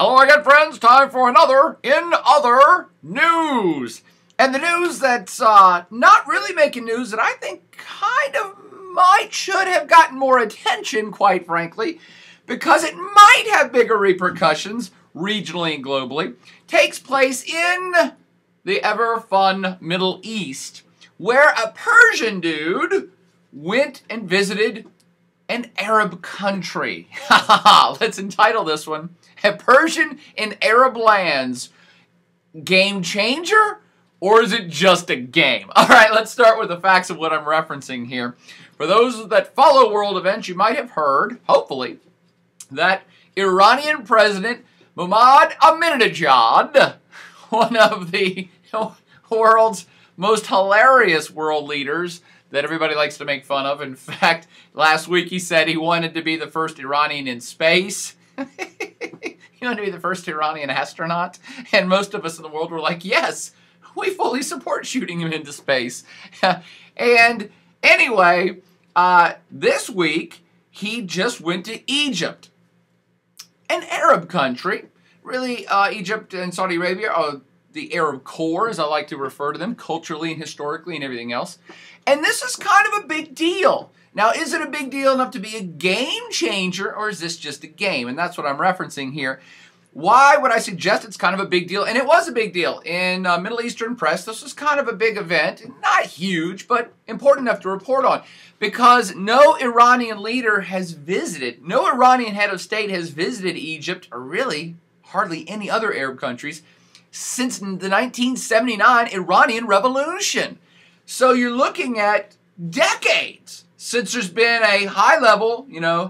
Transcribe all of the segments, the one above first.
Hello again, friends. Time for another In Other News. And the news that's not really making news that I think kind of should have gotten more attention, quite frankly, because it might have bigger repercussions regionally and globally, takes place in the ever-fun Middle East, where a Persian dude went and visited an Arab country. Let's entitle this one, A Persian in Arab Lands. Game changer? Or is it just a game? All right, let's start with the facts of what I'm referencing here. For those that follow world events, you might have heard, hopefully, that Iranian President Mahmoud Ahmadinejad, one of the world's most hilarious world leaders that everybody likes to make fun of. In fact, last week he said he wanted to be the first Iranian in space. He wanted to be the first Iranian astronaut. And most of us in the world were like, yes, we fully support shooting him into space. And anyway, this week he just went to Egypt, an Arab country. Really, Egypt and Saudi Arabia are the Arab core, as I like to refer to them, culturally and historically and everything else. And this is kind of a big deal. Now, is it a big deal enough to be a game changer, or is this just a game? And that's what I'm referencing here. Why would I suggest it's kind of a big deal? And it was a big deal. In Middle Eastern press, this was kind of a big event. Not huge, but important enough to report on. Because no Iranian leader has visited, no Iranian head of state has visited Egypt, or really hardly any other Arab countries, since the 1979 Iranian Revolution. So you're looking at decades since there's been a high-level,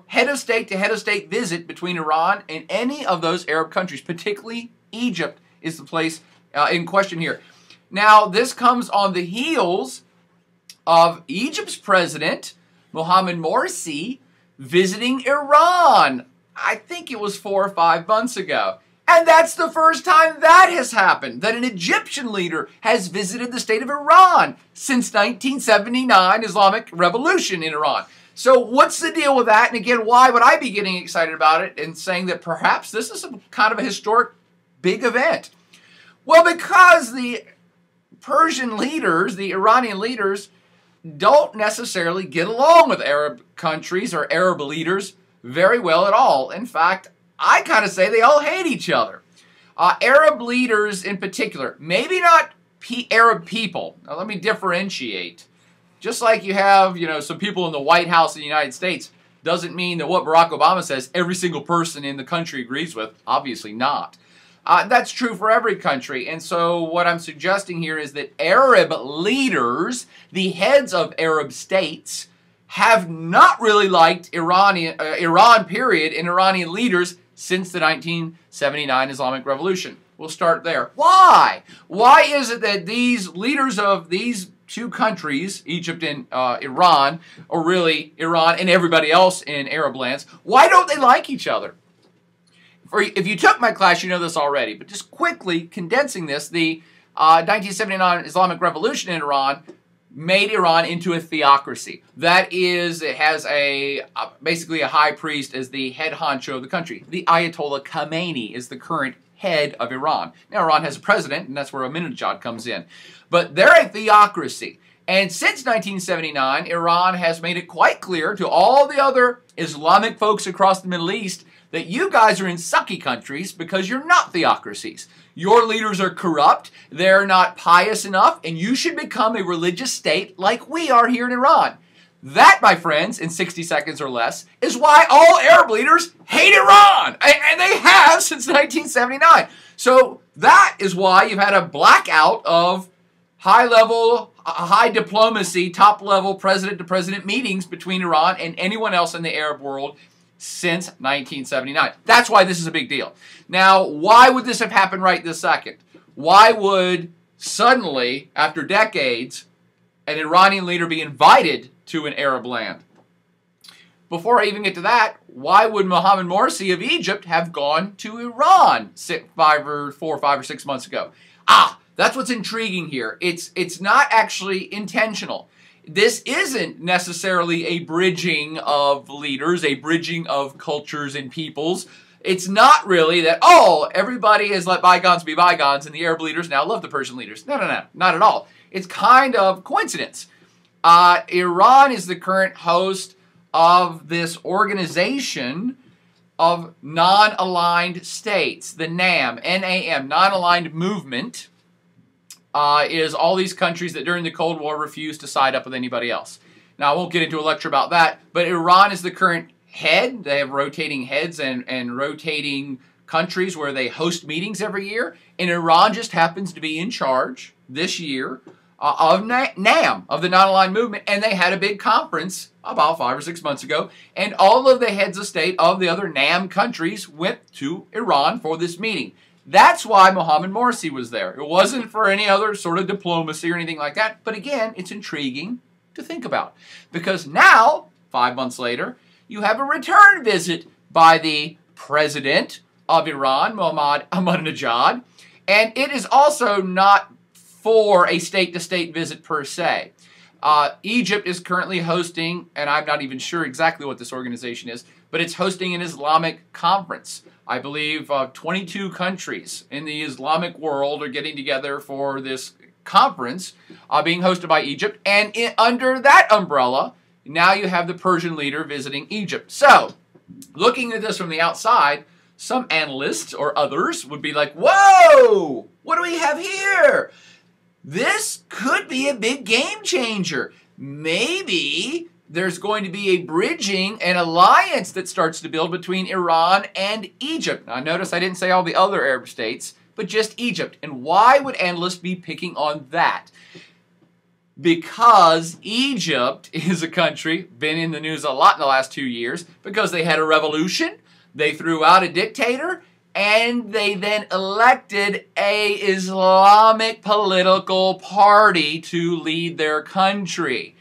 head of state to head of state visit between Iran and any of those Arab countries, particularly Egypt is the place in question here. Now, this comes on the heels of Egypt's President Mohammed Morsi visiting Iran. I think it was 4 or 5 months ago. And that's the first time that has happened, that an Egyptian leader has visited the state of Iran since 1979 Islamic Revolution in Iran. So what's the deal with that? And again, why would I be getting excited about it and saying that perhaps this is kind of a historic big event? Well, because the Persian leaders, the Iranian leaders, don't necessarily get along with Arab countries or Arab leaders very well at all. In fact, I kind of say they all hate each other. Arab leaders in particular, maybe not Arab people. Now let me differentiate. Just like you have, some people in the White House in the United States, doesn't mean that what Barack Obama says every single person in the country agrees with. Obviously not. That's true for every country. And so what I'm suggesting here is that Arab leaders, the heads of Arab states, have not really liked Iran, period, and Iranian leaders since the 1979 Islamic Revolution. We'll start there. Why? Why is it that these leaders of these two countries, Egypt and Iran, or really Iran and everybody else in Arab lands, why don't they like each other? If you took my class, you know this already, but just quickly condensing this, the 1979 Islamic Revolution in Iran made Iran into a theocracy. That is, it has basically a high priest as the head honcho of the country. The Ayatollah Khamenei is the current head of Iran. Now, Iran has a president, and that's where Ahmadinejad comes in. But they're a theocracy. And since 1979, Iran has made it quite clear to all the other Islamic folks across the Middle East that you guys are in sucky countries because you're not theocracies. Your leaders are corrupt, they're not pious enough, and you should become a religious state like we are here in Iran. That, my friends, in 60 seconds or less, is why all Arab leaders hate Iran. And they have since 1979. So that is why you've had a blackout of high-level, high diplomacy, top-level president-to-president meetings between Iran and anyone else in the Arab world since 1979. That's why this is a big deal. Now, why would this have happened right this second? Why would suddenly, after decades, an Iranian leader be invited to an Arab land? Before I even get to that, why would Mohammed Morsi of Egypt have gone to Iran 4 or 5 or 6 months ago? That's what's intriguing here. It's not actually intentional. This isn't necessarily a bridging of leaders, a bridging of cultures and peoples. It's not really that, oh, everybody has let bygones be bygones and the Arab leaders now love the Persian leaders. No, not at all. It's kind of coincidence. Iran is the current host of this organization of non-aligned states, the NAM, N-A-M, non-aligned movement, is all these countries that during the Cold War refused to side up with anybody else. Now, I won't get into a lecture about that, but Iran is the current head. They have rotating heads and rotating countries where they host meetings every year, and Iran just happens to be in charge this year of NAM, of the non-aligned movement, and they had a big conference about 5 or 6 months ago, and all of the heads of state of the other NAM countries went to Iran for this meeting. That's why Mohammed Morsi was there. It wasn't for any other sort of diplomacy or anything like that, but again, it's intriguing to think about, because now, 5 months later, you have a return visit by the President of Iran, Mahmoud Ahmadinejad, and it is also not for a state-to-state visit per se. Egypt is currently hosting, and I'm not even sure exactly what this organization is, but it's hosting an Islamic conference. I believe 22 countries in the Islamic world are getting together for this conference being hosted by Egypt, and under that umbrella, now you have the Persian leader visiting Egypt. So, looking at this from the outside, some analysts or others would be like, whoa, what do we have here? This could be a big game changer. Maybe there's going to be a bridging, an alliance that starts to build between Iran and Egypt. Now, notice I didn't say all the other Arab states, but just Egypt. And why would analysts be picking on that? Because Egypt is a country, been in the news a lot in the last 2 years, because they had a revolution, they threw out a dictator, and they then elected a Islamic political party to lead their country.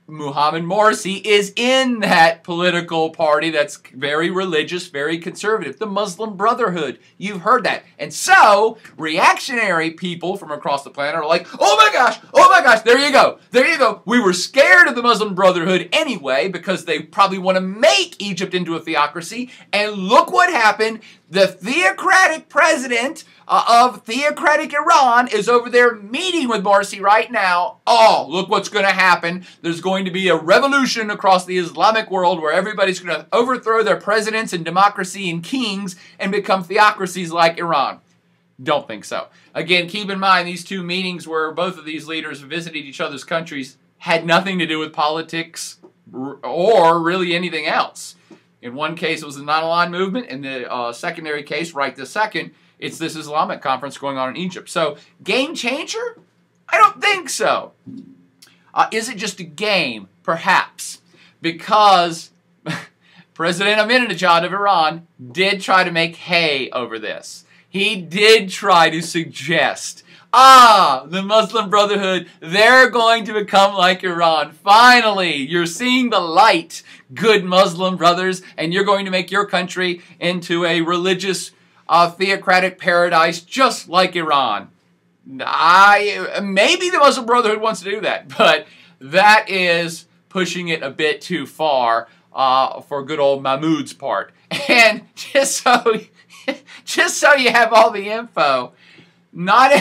Mohammed Morsi is in that political party that's very religious, very conservative. The Muslim Brotherhood. You've heard that. And so, reactionary people from across the planet are like, oh my gosh, there you go. There you go. We were scared of the Muslim Brotherhood anyway because they probably want to make Egypt into a theocracy. And look what happened. The theocratic president of theocratic Iran is over there meeting with Morsi right now. Oh, look what's going to happen. There's going to be a revolution across the Islamic world where everybody's going to overthrow their presidents and democracy and kings and become theocracies like Iran. Don't think so. Again, keep in mind these two meetings where both of these leaders visited each other's countries had nothing to do with politics or really anything else. In one case, it was the non-aligned movement. In the secondary case, right this second, it's this Islamic conference going on in Egypt. So, game changer? I don't think so. Is it just a game? Perhaps. Because President Ahmadinejad of Iran did try to make hay over this. He did try to suggest, the Muslim Brotherhood, they're going to become like Iran. Finally, you're seeing the light, good Muslim brothers, and you're going to make your country into a religious, theocratic paradise just like Iran. Maybe the Muslim Brotherhood wants to do that, but that is pushing it a bit too far for good old Mahmoud's part. And just so you have all the info, not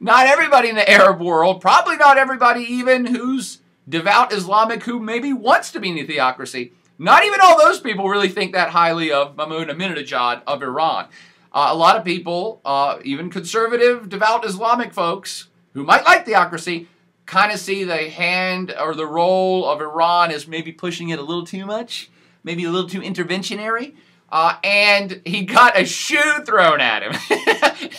everybody in the Arab world, probably not everybody even who's devout Islamic who maybe wants to be in a theocracy, not even all those people really think that highly of Mahmoud Ahmadinejad of Iran. A lot of people, even conservative, devout Islamic folks who might like theocracy, kind of see the hand or the role of Iran as maybe pushing it a little too much, maybe a little too interventionary. And he got a shoe thrown at him.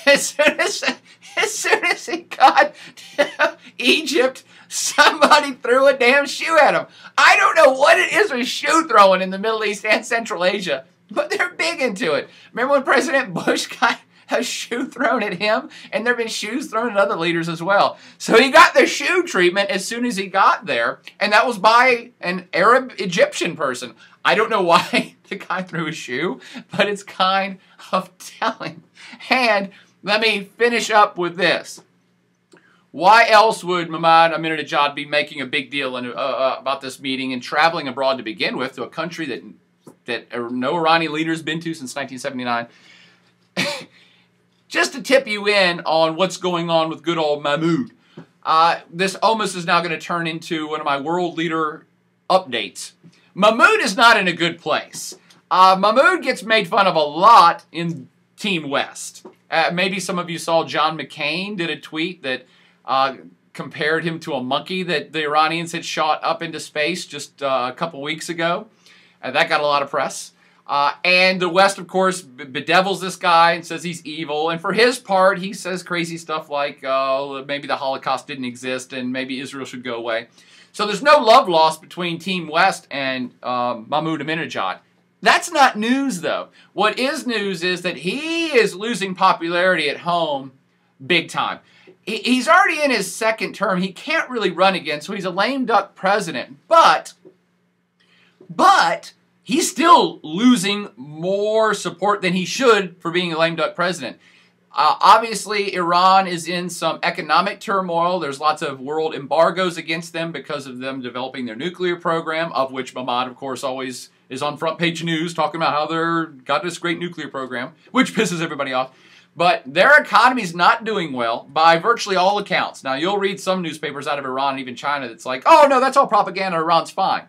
as soon as he got to Egypt, somebody threw a damn shoe at him. I don't know what it is with shoe throwing in the Middle East and Central Asia, but they're big into it. Remember when President Bush got a shoe thrown at him? And there have been shoes thrown at other leaders as well. So he got the shoe treatment as soon as he got there, and that was by an Arab Egyptian person. I don't know why the guy threw a shoe, but it's kind of telling. And let me finish up with this. Why else would Mahmoud Ahmadinejad be making a big deal about this meeting and traveling abroad to begin with to a country that that no Iranian leader's been to since 1979. Just to tip you in on what's going on with good old Mahmoud. This almost is now going to turn into one of my world leader updates. Mahmoud is not in a good place. Mahmoud gets made fun of a lot in Team West. Maybe some of you saw John McCain did a tweet that compared him to a monkey that the Iranians had shot up into space just a couple weeks ago. That got a lot of press. And the West, of course, bedevils this guy and says he's evil. And for his part, he says crazy stuff like, maybe the Holocaust didn't exist and maybe Israel should go away. So there's no love lost between Team West and Mahmoud Ahmadinejad. That's not news, though. What is news is that he is losing popularity at home big time. He's already in his second term. He can't really run again, so he's a lame duck president. But he's still losing more support than he should for being a lame duck president. Obviously, Iran is in some economic turmoil. There's lots of world embargoes against them because of them developing their nuclear program, of which Mahmoud, of course, always is on front page news talking about how they've got this great nuclear program, which pisses everybody off. But their economy's not doing well by virtually all accounts. Now, you'll read some newspapers out of Iran and even China that's like, oh, no, that's all propaganda. Iran's fine.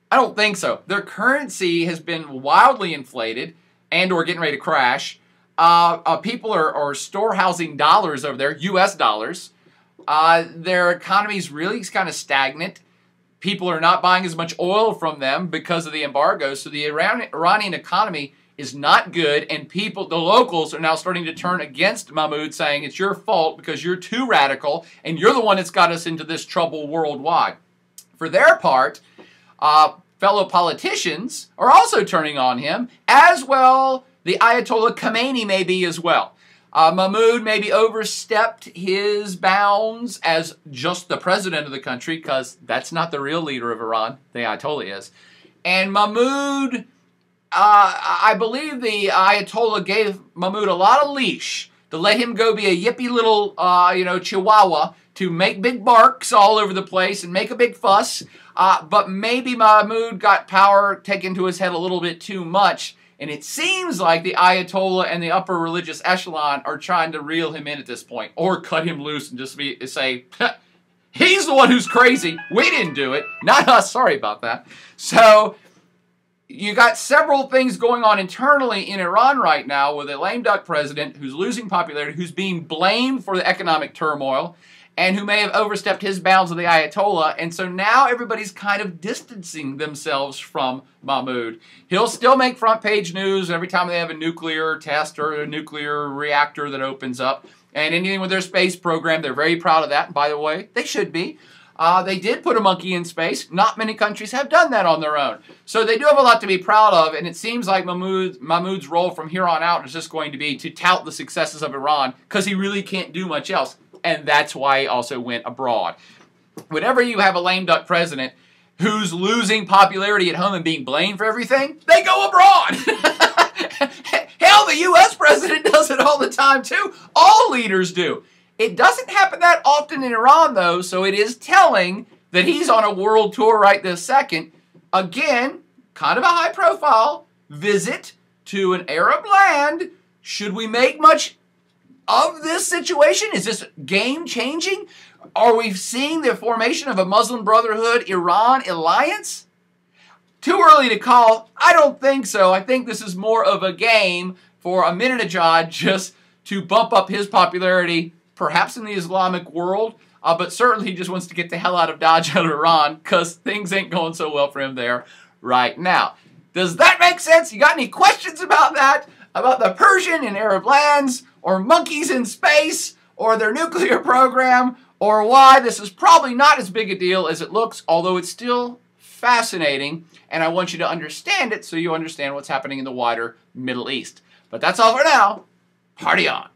I don't think so. Their currency has been wildly inflated and or getting ready to crash. People are storehousing dollars over there, U.S. dollars. Their economy's really kind of stagnant. People are not buying as much oil from them because of the embargo. So the Iranian economy is not good, and people, the locals, are now starting to turn against Mahmoud, saying it's your fault because you're too radical, and you're the one that's got us into this trouble worldwide. For their part, fellow politicians are also turning on him, as well the Ayatollah Khamenei may be as well. Mahmoud maybe overstepped his bounds as just the president of the country, because that's not the real leader of Iran. The Ayatollah is. And Mahmoud, I believe the Ayatollah gave Mahmoud a lot of leash to let him go be a yippy little, chihuahua to make big barks all over the place and make a big fuss. But maybe Mahmoud got power taken to his head a little bit too much. And it seems like the Ayatollah and the upper religious echelon are trying to reel him in at this point, or cut him loose and just say, he's the one who's crazy. We didn't do it. Not us. Sorry about that. So you got several things going on internally in Iran right now with a lame duck president who's losing popularity, who's being blamed for the economic turmoil, and who may have overstepped his bounds with the Ayatollah. And so now everybody's kind of distancing themselves from Mahmoud. He'll still make front page news every time they have a nuclear test or a nuclear reactor that opens up. And anything with their space program, they're very proud of that. And by the way, they should be. They did put a monkey in space. Not many countries have done that on their own. So they do have a lot to be proud of. And it seems like Mahmoud's role from here on out is just going to be to tout the successes of Iran, because he really can't do much else. And that's why he also went abroad. Whenever you have a lame duck president who's losing popularity at home and being blamed for everything, they go abroad. Hell, the U.S. president does it all the time too. All leaders do. It doesn't happen that often in Iran, though, so it is telling that he's on a world tour right this second. Again, kind of a high-profile visit to an Arab land. Should we make much of this situation? Is this game-changing? Are we seeing the formation of a Muslim Brotherhood Iran alliance? Too early to call. I don't think so. I think this is more of a game for Ahmadinejad just to bump up his popularity, perhaps in the Islamic world, but certainly he just wants to get the hell out of Dodge out of Iran, because things ain't going so well for him there right now. Does that make sense? You got any questions about that? About the Persian and Arab lands, or monkeys in space, or their nuclear program, or why this is probably not as big a deal as it looks, although it's still fascinating, and I want you to understand it so you understand what's happening in the wider Middle East. But that's all for now. Party on.